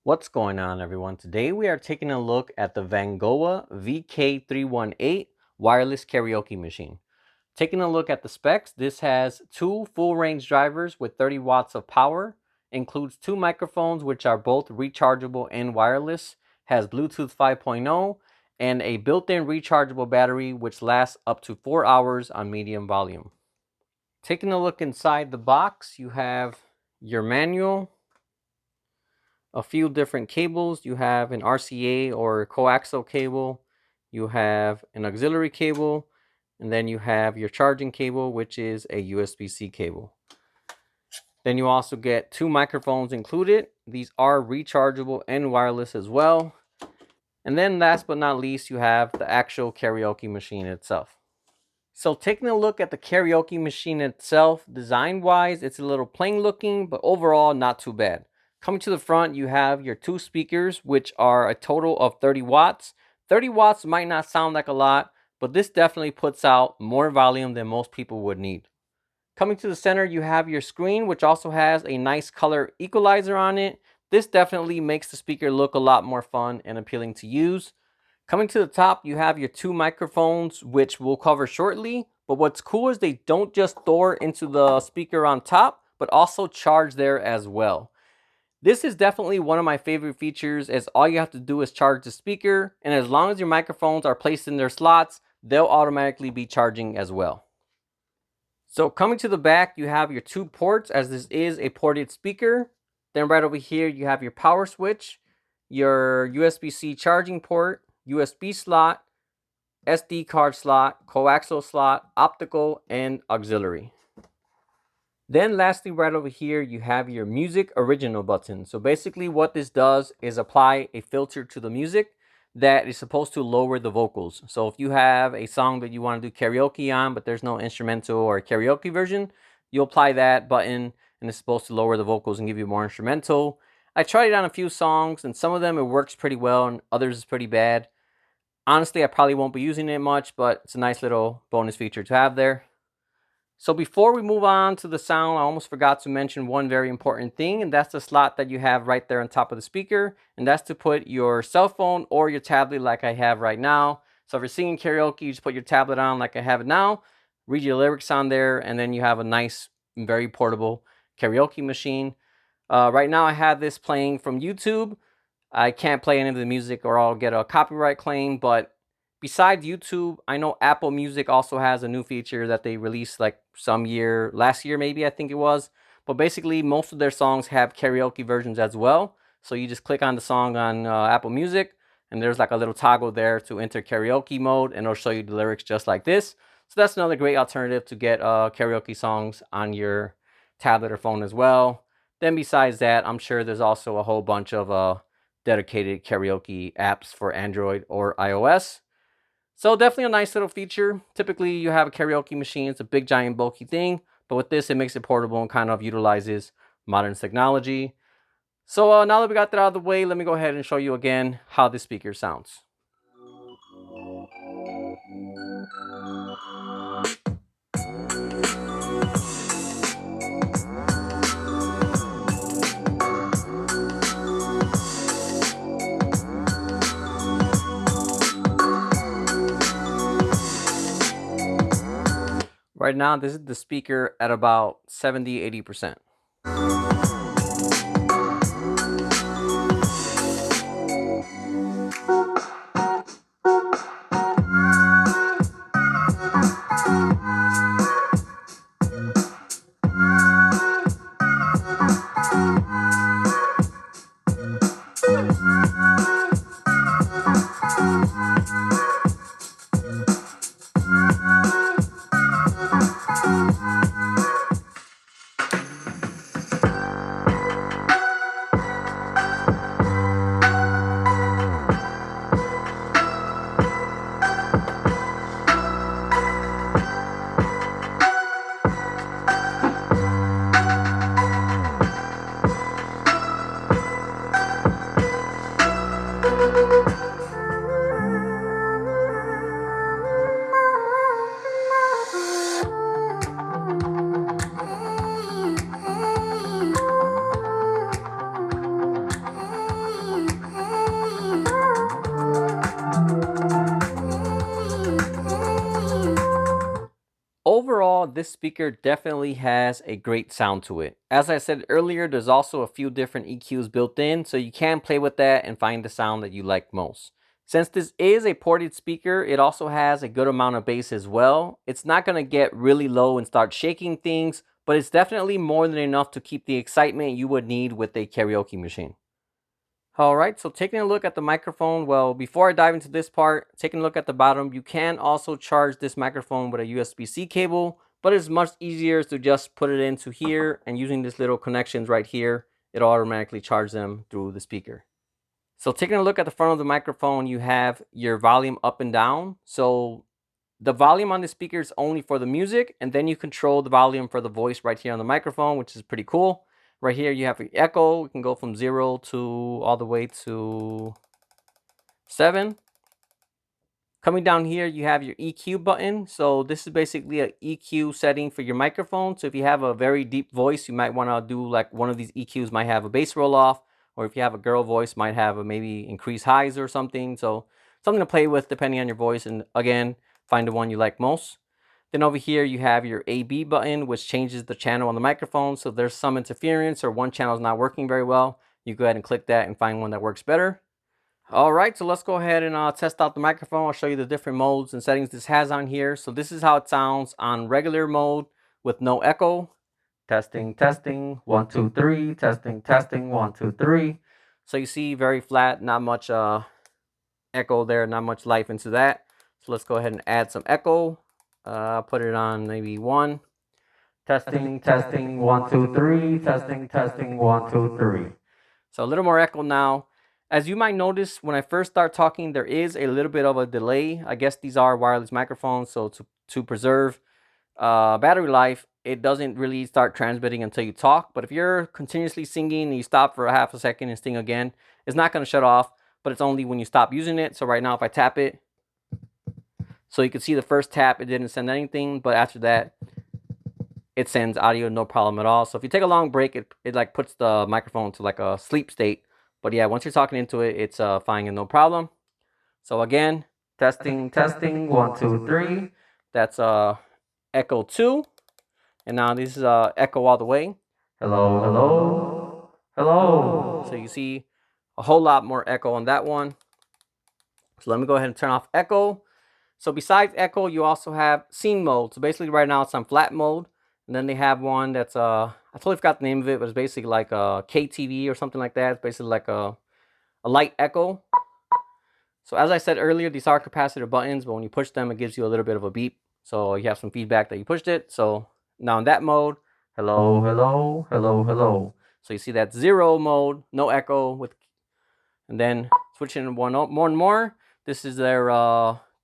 What's going on, everyone? Today we are taking a look at the Vangoa VK-318 wireless karaoke machine. Taking a look at the specs, this has two full range drivers with 30 watts of power, includes two microphones which are both rechargeable and wireless, has Bluetooth 5.0, and a built-in rechargeable battery which lasts up to 4 hours on medium volume. Taking a look inside the box, you have your manual, a few different cables. You have an RCA or coaxial cable, you have an auxiliary cable, and then you have your charging cable, which is a USB-C cable. Then you also get two microphones included. These are rechargeable and wireless as well. And then last but not least, you have the actual karaoke machine itself. So taking a look at the karaoke machine itself, design-wise, it's a little plain looking, but overall not too bad. Coming to the front, you have your two speakers, which are a total of 30 watts. 30 watts might not sound like a lot, but this definitely puts out more volume than most people would need. Coming to the center, you have your screen, which also has a nice color equalizer on it. This definitely makes the speaker look a lot more fun and appealing to use. Coming to the top, you have your two microphones, which we'll cover shortly. But what's cool is they don't just store into the speaker on top, but also charge there as well. This is definitely one of my favorite features, as all you have to do is charge the speaker, and as long as your microphones are placed in their slots, they'll automatically be charging as well. So coming to the back, you have your two ports, as this is a ported speaker. Then right over here, you have your power switch, your USB-C charging port, USB slot, SD card slot, coaxial slot, optical, and auxiliary. Then lastly, right over here, you have your music original button. So basically what this does is apply a filter to the music that is supposed to lower the vocals. So if you have a song that you want to do karaoke on, but there's no instrumental or karaoke version, you apply that button and it's supposed to lower the vocals and give you more instrumental. I tried it on a few songs, and some of them it works pretty well and others is pretty bad. Honestly, I probably won't be using it much, but it's a nice little bonus feature to have there. So before we move on to the sound, I almost forgot to mention one very important thing, and that's the slot that you have right there on top of the speaker, and that's to put your cell phone or your tablet like I have right now. So if you're singing karaoke, you just put your tablet on like I have it now, read your lyrics on there, and then you have a nice, very portable karaoke machine. Right now I have this playing from YouTube. I can't play any of the music or I'll get a copyright claim, but besides YouTube, I know Apple Music also has a new feature that they released like last year maybe, I think it was. But basically, most of their songs have karaoke versions as well. So you just click on the song on Apple Music, and there's like a little toggle there to enter karaoke mode, and it'll show you the lyrics just like this. So that's another great alternative to get karaoke songs on your tablet or phone as well. Then besides that, I'm sure there's also a whole bunch of dedicated karaoke apps for Android or iOS. So definitely a nice little feature. Typically you have a karaoke machine, it's a big giant bulky thing, but with this it makes it portable and kind of utilizes modern technology. So now that we got that out of the way, let me go ahead and show you again how this speaker sounds. Right now, this is the speaker at about 70-80%. this speaker definitely has a great sound to it. As I said earlier, there's also a few different EQs built in, so you can play with that and find the sound that you like most. Since this is a ported speaker, it also has a good amount of bass as well. It's not going to get really low and start shaking things, but it's definitely more than enough to keep the excitement you would need with a karaoke machine. Alright, so taking a look at the microphone, well, before I dive into this part, taking a look at the bottom, you can also charge this microphone with a USB-C cable, but it's much easier to just put it into here, and using these little connections right here, it'll automatically charge them through the speaker. So taking a look at the front of the microphone, you have your volume up and down. So the volume on the speaker is only for the music, and then you control the volume for the voice right here on the microphone, which is pretty cool. Right here, you have the echo. You can go from 0 to all the way to 7. Coming down here, you have your EQ button. So this is basically an EQ setting for your microphone. So if you have a very deep voice, you might want to do like one of these EQs might have a bass roll off, or if you have a girl voice, might have a maybe increase highs or something. So something to play with depending on your voice. And again, find the one you like most. Then over here, you have your AB button, which changes the channel on the microphone. So if there's some interference or one channel is not working very well, you go ahead and click that and find one that works better. All right, so let's go ahead and test out the microphone. I'll show you the different modes and settings this has on here. So this is how it sounds on regular mode with no echo. Testing, testing, 1, 2, 3, testing, testing, 1, 2, 3. So you see very flat, not much echo there, not much life into that. So let's go ahead and add some echo. Put it on maybe 1. Testing, testing, 1, 2, 3. Testing, testing, 1, 2, 3. So a little more echo now. As you might notice, when I first start talking, there is a little bit of a delay. I guess these are wireless microphones, so to preserve battery life, it doesn't really start transmitting until you talk. But if you're continuously singing and you stop for a half a second and sing again, it's not going to shut off, but it's only when you stop using it. So right now, if I tap it, so you can see the first tap, it didn't send anything, but after that, it sends audio, no problem at all. So if you take a long break, it like puts the microphone to like a sleep state. But yeah, once you're talking into it, it's fine and no problem. So again, testing, testing, 1, 2, 3. That's echo 2. And now this is echo all the way. Hello, hello, hello. So you see a whole lot more echo on that one. So let me go ahead and turn off echo. So besides echo, you also have scene mode. So basically right now it's on flat mode. And then they have one that's, I totally forgot the name of it, but it's basically like a KTV or something like that. It's basically like a light echo. So as I said earlier, these are capacitor buttons, but when you push them, it gives you a little bit of a beep. So you have some feedback that you pushed it. So now in that mode, hello, hello, hello, hello. So you see that 0 mode, no echo with, and then switching to one more and more. This is their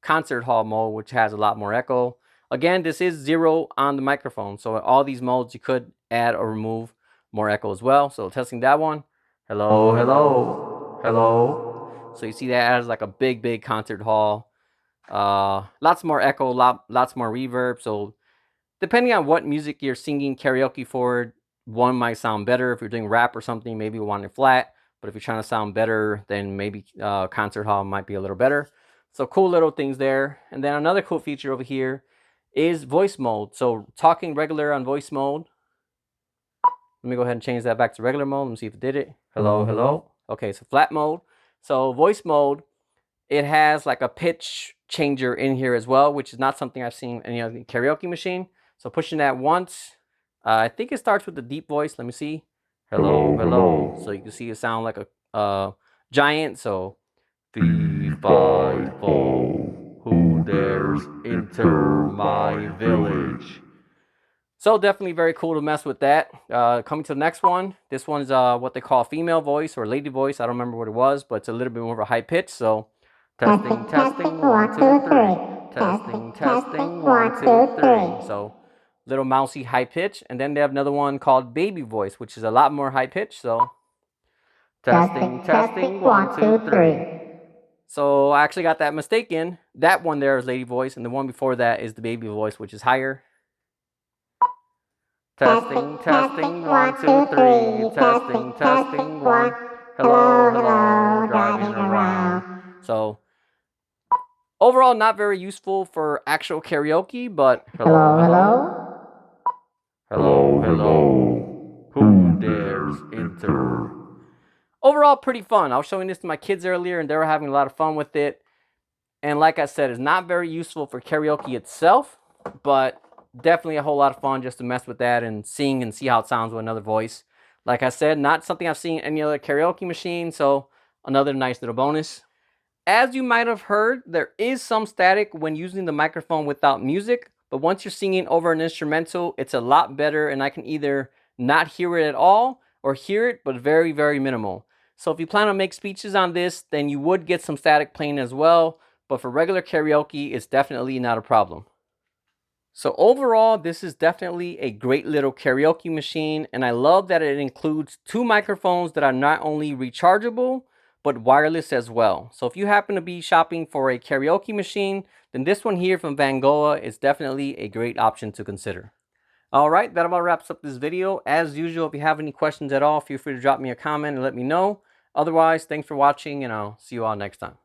concert hall mode, which has a lot more echo. Again, this is 0 on the microphone. So all these modes, you could add or remove more echo as well. So testing that one. Hello, hello, hello. So you see that has like a big concert hall. Lots more echo, lots more reverb. So depending on what music you're singing karaoke for, one might sound better. If you're doing rap or something, maybe you want it flat. But if you're trying to sound better, then maybe concert hall might be a little better. So cool little things there. And then another cool feature over here is voice mode. So talking regular on voice mode. Let me go ahead and change that back to regular mode. Let me see if it did it. Hello, hello. Okay, so flat mode. So voice mode, it has like a pitch changer in here as well, which is not something I've seen in any other karaoke machine. So pushing that once, I think it starts with the deep voice. Let me see. Hello, hello. So you can see it sound like a giant. So 3, 5, 4, who dares enter my village? So definitely very cool to mess with that. Coming to the next one. This one's what they call female voice or lady voice. I don't remember what it was, but it's a little bit more of a high pitch. So testing, testing, 1, 2, 3. Testing, testing, 1, 2, 3. So little mousy high pitch. And then they have another one called baby voice, which is a lot more high pitch. So testing, testing, 1, 2, 3. So I actually got that mistaken. That one there is lady voice, and the one before that is the baby voice, which is higher. Testing, testing, 1, 2, 3. Testing, testing, 1. Hello, hello, driving around. So overall, not very useful for actual karaoke, but hello, hello. Hello, hello. Who dares enter? Overall, pretty fun. I was showing this to my kids earlier and they were having a lot of fun with it. And like I said, it's not very useful for karaoke itself, but definitely a whole lot of fun just to mess with that and sing and see how it sounds with another voice. Like I said, not something I've seen in any other karaoke machine, so another nice little bonus. As you might have heard, there is some static when using the microphone without music, but once you're singing over an instrumental, it's a lot better and I can either not hear it at all or hear it, but very, very minimal. So if you plan to make speeches on this, then you would get some static playing as well, but for regular karaoke, it's definitely not a problem. So overall, this is definitely a great little karaoke machine, and I love that it includes two microphones that are not only rechargeable, but wireless as well. So if you happen to be shopping for a karaoke machine, then this one here from Vangoa is definitely a great option to consider. All right, that about wraps up this video. As usual, if you have any questions at all, feel free to drop me a comment and let me know. Otherwise, thanks for watching, and I'll see you all next time.